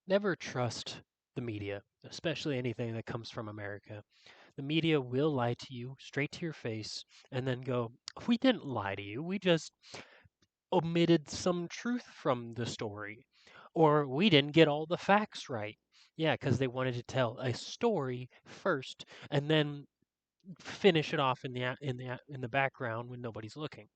Never trust the media, especially anything that comes from America. The media will lie to you straight to your face and then go, "We didn't lie to you. We just omitted some truth from the story." Or we didn't get all the facts right. Yeah, because they wanted to tell a story first and then finish it off in the background when nobody's looking.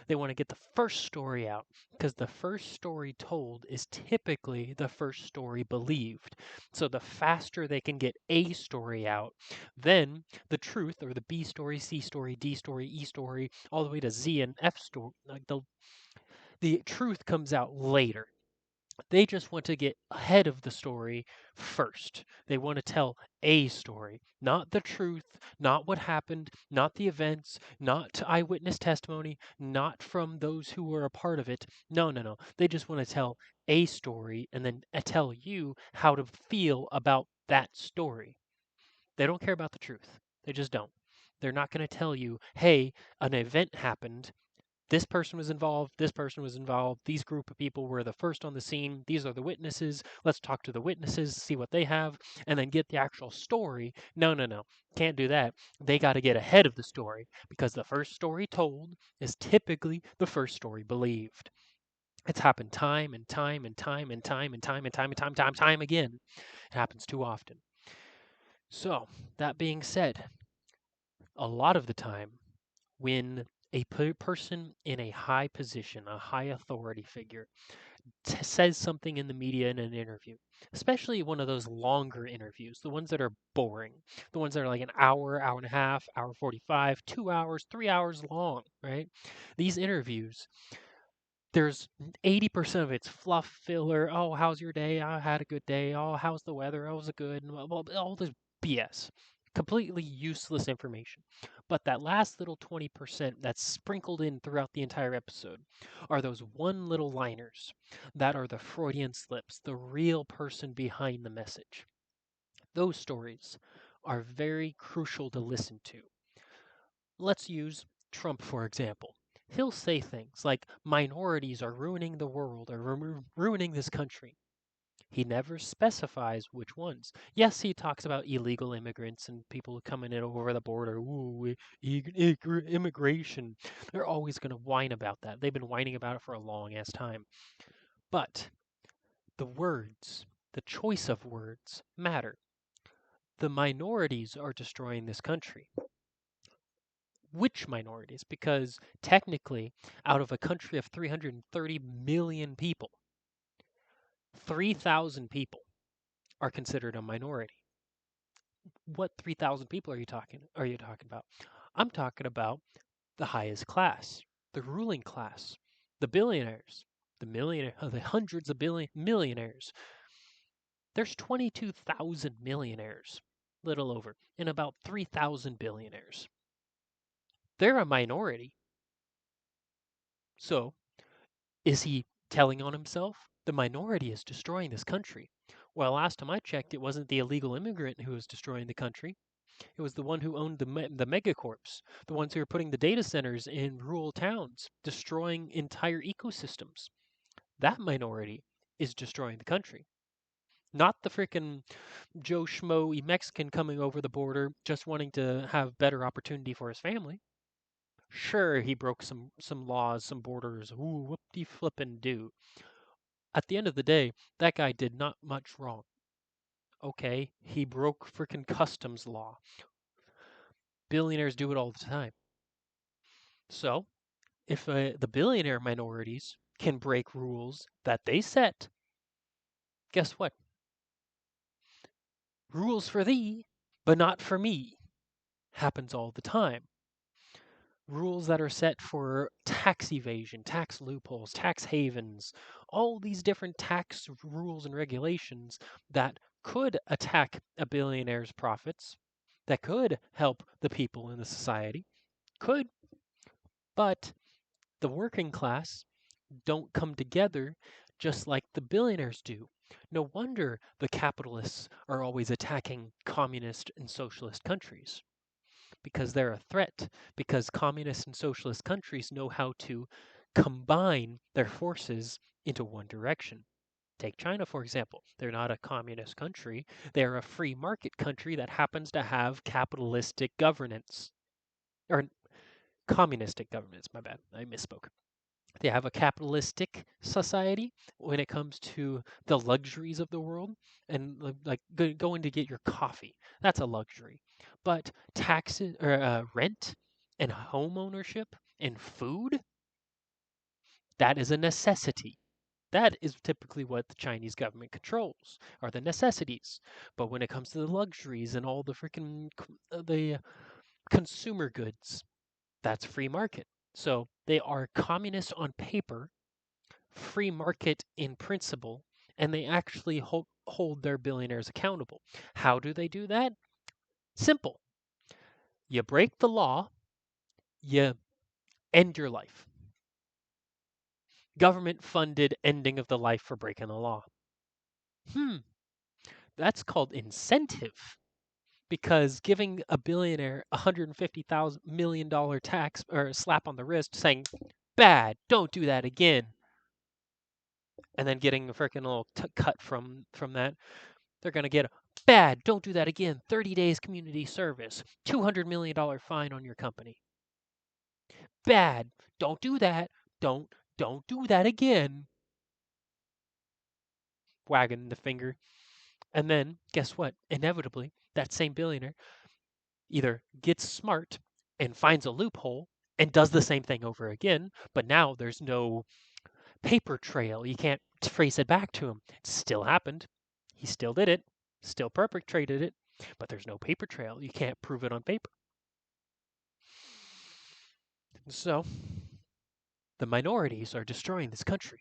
They want to get the first story out because the first story told is typically the first story believed. So the faster they can get a story out, then the truth or the B story, C story, D story, E story, all the way to Z and F story, like the truth comes out later. They just want to get ahead of the story first. They want to tell a story, not the truth, not what happened, not the events, not eyewitness testimony, not from those who were a part of it. No, no, no. They just want to tell a story and then tell you how to feel about that story. They don't care about the truth. They just don't. They're not going to tell you, hey, an event happened, this person was involved, this person was involved, these group of people were the first on the scene, these are the witnesses, let's talk to the witnesses, see what they have, and then get the actual story. No, no, no, can't do that. They got to get ahead of the story because the first story told is typically the first story believed. It's happened time and time and time and time and time and time and time again. It happens too often. So, that being said, a lot of the time when a person in a high position, a high authority figure, says something in the media in an interview, especially one of those longer interviews, the ones that are boring, the ones that are like an hour, hour and a half, hour 45, 2 hours, 3 hours long, right? These interviews, there's 80% of it's fluff filler. Oh, how's your day? I had a good day. Oh, how's the weather? Oh, was it good? And all this BS. Completely useless information. But that last little 20% that's sprinkled in throughout the entire episode are those one little liners that are the Freudian slips, the real person behind the message. Those stories are very crucial to listen to. Let's use Trump, for example. He'll say things like minorities are ruining the world or ruining this country. He never specifies which ones. Yes, he talks about illegal immigrants and people coming in over the border. Ooh, immigration. They're always going to whine about that. They've been whining about it for a long ass time. But the words, the choice of words matter. The minorities are destroying this country. Which minorities? Because technically, out of a country of 330 million people, 3,000 people are considered a minority. What 3,000 people are you talking about? I'm talking about the highest class, the ruling class, the billionaires, the hundreds of billion millionaires. There's 22,000 millionaires, little over, and about 3,000 billionaires. They're a minority. So, is he telling on himself? The minority is destroying this country. Well, last time I checked, it wasn't the illegal immigrant who was destroying the country. It was the one who owned the megacorps, the ones who were putting the data centers in rural towns, destroying entire ecosystems. That minority is destroying the country. Not the frickin' Joe Schmo Mexican coming over the border just wanting to have better opportunity for his family. Sure, he broke some laws, some borders. Ooh, whoop-de-flippin' do. At the end of the day, that guy did not much wrong. Okay, he broke frickin' customs law. Billionaires do it all the time. So, if the billionaire minorities can break rules that they set, guess what? Rules for thee, but not for me happens all the time. Rules that are set for tax evasion, tax loopholes, tax havens, all these different tax rules and regulations that could attack a billionaire's profits, that could help the people in the society, could, but the working class don't come together just like the billionaires do. No wonder the capitalists are always attacking communist and socialist countries because they're a threat, because communist and socialist countries know how to combine their forces into one direction. Take China, for example. They're not a communist country. They're a free market country that happens to have capitalistic governance. Or communistic governance, my bad. I misspoke. They have a capitalistic society when it comes to the luxuries of the world, and like going to get your coffee. That's a luxury. But taxes or rent and home ownership and food, that is a necessity. That is typically what the Chinese government controls, are the necessities. But when it comes to the luxuries and all the freaking the consumer goods, that's free market. So they are communist on paper, free market in principle, and they actually hold their billionaires accountable. How do they do that? Simple. You break the law, you end your life. Government funded ending of the life for breaking the law. Hmm, that's called incentive. Because giving a billionaire $150 million tax or slap on the wrist saying, bad, don't do that again, and then getting a freaking little cut from that, they're going to get a bad, don't do that again, 30 days community service, $200 million fine on your company. Bad, don't do that, don't do that again. Wagging the finger. And then guess what? Inevitably, that same billionaire either gets smart and finds a loophole and does the same thing over again, but now there's no paper trail. You can't trace it back to him. It still happened. He still did it, still perpetrated it, but there's no paper trail. You can't prove it on paper. So, the minorities are destroying this country.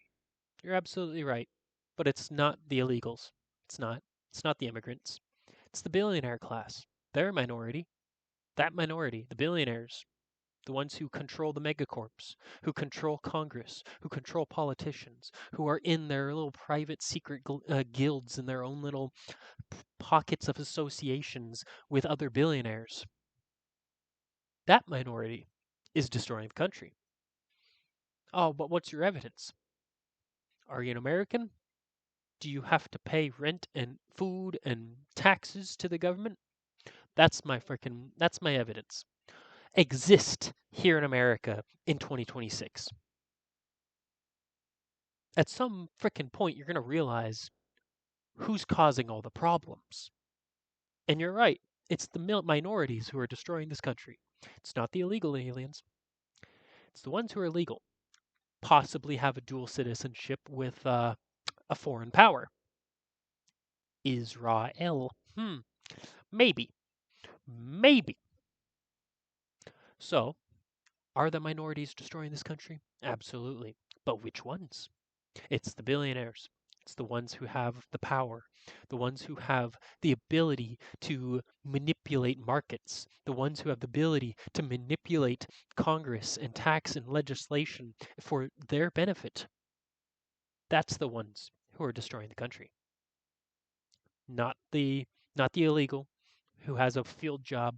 You're absolutely right. But it's not the illegals. It's not. It's not the immigrants. It's the billionaire class. They're a minority. That minority, the billionaires, the ones who control the megacorps, who control Congress, who control politicians, who are in their little private secret guilds and their own little pockets of associations with other billionaires. That minority is destroying the country. Oh, but what's your evidence? Are you an American? Do you have to pay rent and food and taxes to the government? That's my evidence. Exist here in America in 2026. At some frickin' point, you're going to realize who's causing all the problems. And you're right, it's the minorities who are destroying this country. It's not the illegal aliens, it's the ones who are legal, possibly have a dual citizenship with a foreign power. Israel. Maybe. Maybe. So, are the minorities destroying this country? Absolutely. But which ones? It's the billionaires. It's the ones who have the power, the ones who have the ability to manipulate markets, the ones who have the ability to manipulate Congress and tax and legislation for their benefit. That's the ones who are destroying the country. Not the illegal who has a field job,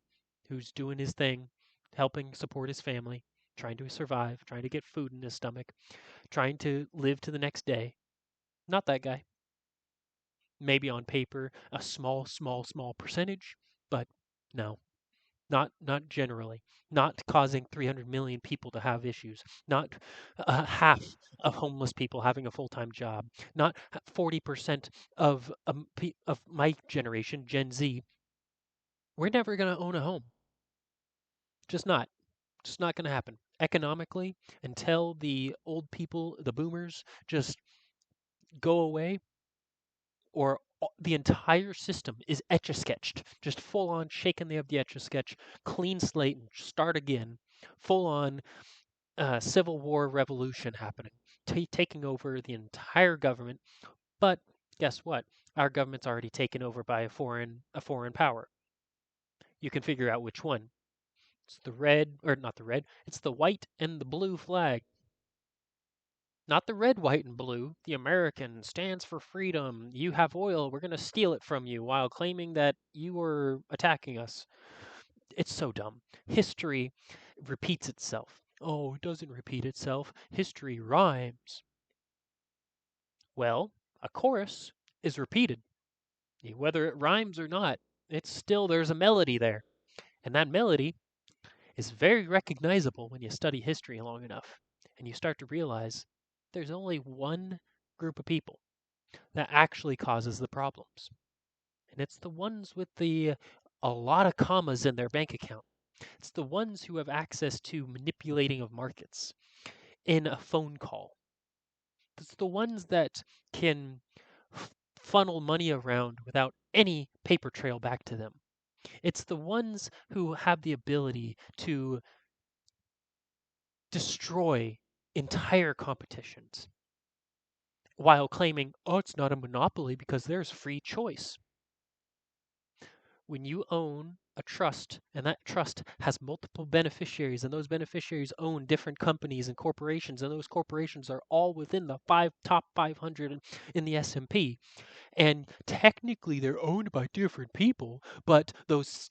who's doing his thing, helping support his family, trying to survive, trying to get food in his stomach, trying to live to the next day. Not that guy. Maybe on paper a small percentage, but no, not generally. Not causing 300 million people to have issues. Not half of homeless people having a full-time job. Not 40% of my generation, Gen Z. We're never going to own a home. Just not. Just not going to happen. Economically, until the old people, the boomers, just go away, or the entire system is etch-a-sketched, just full on shaking the etch-a-sketch, clean slate, and start again, full on civil war revolution happening, taking over the entire government. But guess what? Our government's already taken over by a foreign power. You can figure out which one. It's the red, or not the red, it's the white and the blue flag. Not the red, white, and blue. The American stands for freedom. You have oil. We're going to steal it from you while claiming that you were attacking us. It's so dumb. History repeats itself. Oh, it doesn't repeat itself. History rhymes. Well, A chorus is repeated. Whether it rhymes or not, it's still there's a melody there. And that melody is very recognizable when you study history long enough. And you start to realize there's only one group of people that actually causes the problems. And it's the ones with a lot of commas in their bank account. It's the ones who have access to manipulating of markets in a phone call. It's the ones that can funnel money around without any paper trail back to them. It's the ones who have the ability to destroy entire competitions while claiming, oh, it's not a monopoly because there's free choice. When you own a trust and that trust has multiple beneficiaries and those beneficiaries own different companies and corporations and those corporations are all within the top 500 in the S&P, and technically they're owned by different people, but those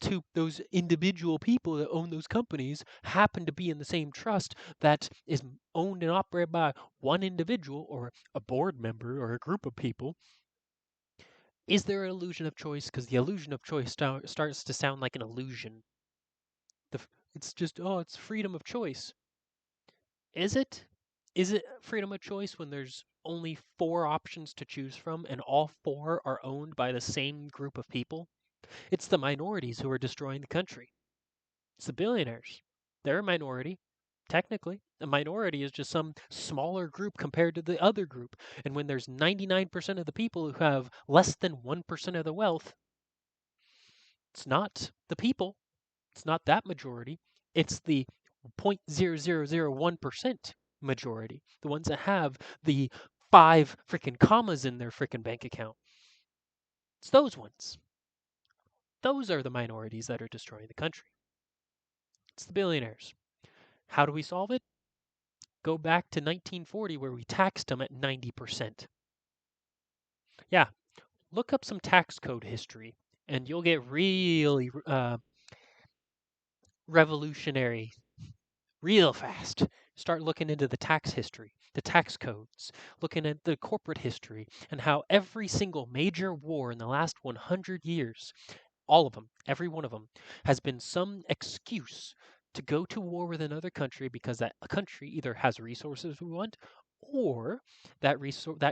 individual people that own those companies happen to be in the same trust that is owned and operated by one individual or a board member or a group of people. Is there an illusion of choice? Because the illusion of choice starts to sound like an illusion. It's just, oh, it's freedom of choice. Is it? Is it freedom of choice when there's only 4 options to choose from and all 4 are owned by the same group of people? It's the minorities who are destroying the country. It's the billionaires. They're a minority. Technically, a minority is just some smaller group compared to the other group. And when there's 99% of the people who have less than 1% of the wealth, it's not the people. It's not that majority. It's the 0.0001% majority, the ones that have the 5 freaking commas in their freaking bank account. It's those ones. Those are the minorities that are destroying the country. It's the billionaires. How do we solve it? Go back to 1940 where we taxed them at 90%. Yeah, look up some tax code history and you'll get really revolutionary real fast. Start looking into the tax history, the tax codes, looking at the corporate history, and how every single major war in the last 100 years, all of them, every one of them, has been some excuse to go to war with another country because that country either has resources we want or that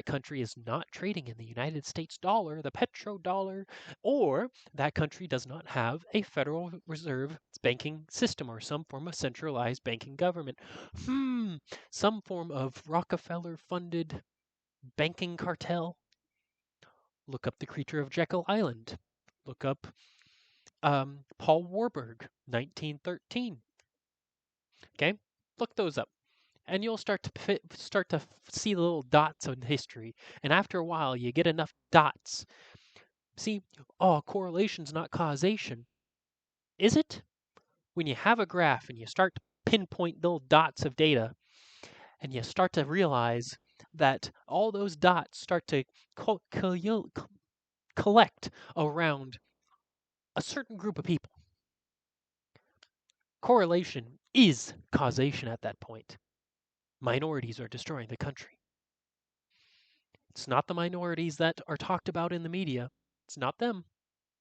country is not trading in the United States dollar, the petrodollar, or that country does not have a Federal Reserve banking system or some form of centralized banking government. Some form of Rockefeller funded banking cartel. Look up the creature of Jekyll Island. Look up Paul Warburg, 1913. Okay, look those up, and you'll start to see the little dots in history. And after a while, you get enough dots. See, oh, correlation's not causation, is it? When you have a graph and you start to pinpoint little dots of data, and you start to realize that all those dots start to collect around a certain group of people. Correlation is causation at that point. Minorities are destroying the country. It's not the minorities that are talked about in the media. It's not them.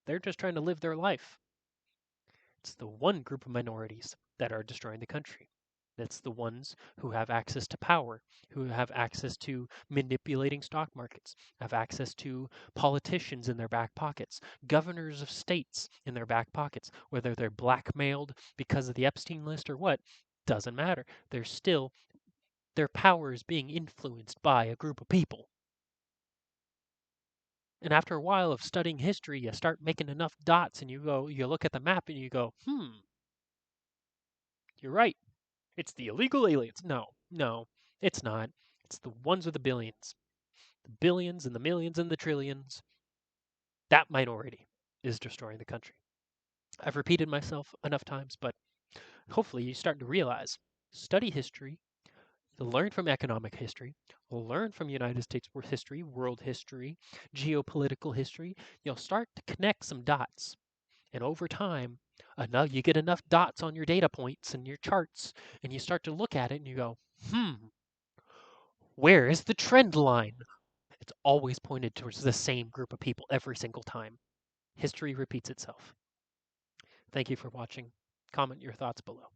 They're just trying to live their life. It's the one group of minorities that are destroying the country. That's the ones who have access to power, who have access to manipulating stock markets, have access to politicians in their back pockets, governors of states in their back pockets, whether they're blackmailed because of the Epstein list or what, doesn't matter. They're still, their power is being influenced by a group of people. And after a while of studying history, you start making enough dots and you look at the map and you go, you're right. It's the illegal aliens. No, it's not. It's the ones with the billions. The billions and the millions and the trillions. That minority is destroying the country. I've repeated myself enough times, but hopefully you start to realize study history, learn from economic history, learn from United States history, world history, geopolitical history. You'll start to connect some dots. And over time, you get enough dots on your data points and your charts, and you start to look at it and you go, where is the trend line? It's always pointed towards the same group of people every single time. History repeats itself. Thank you for watching. Comment your thoughts below.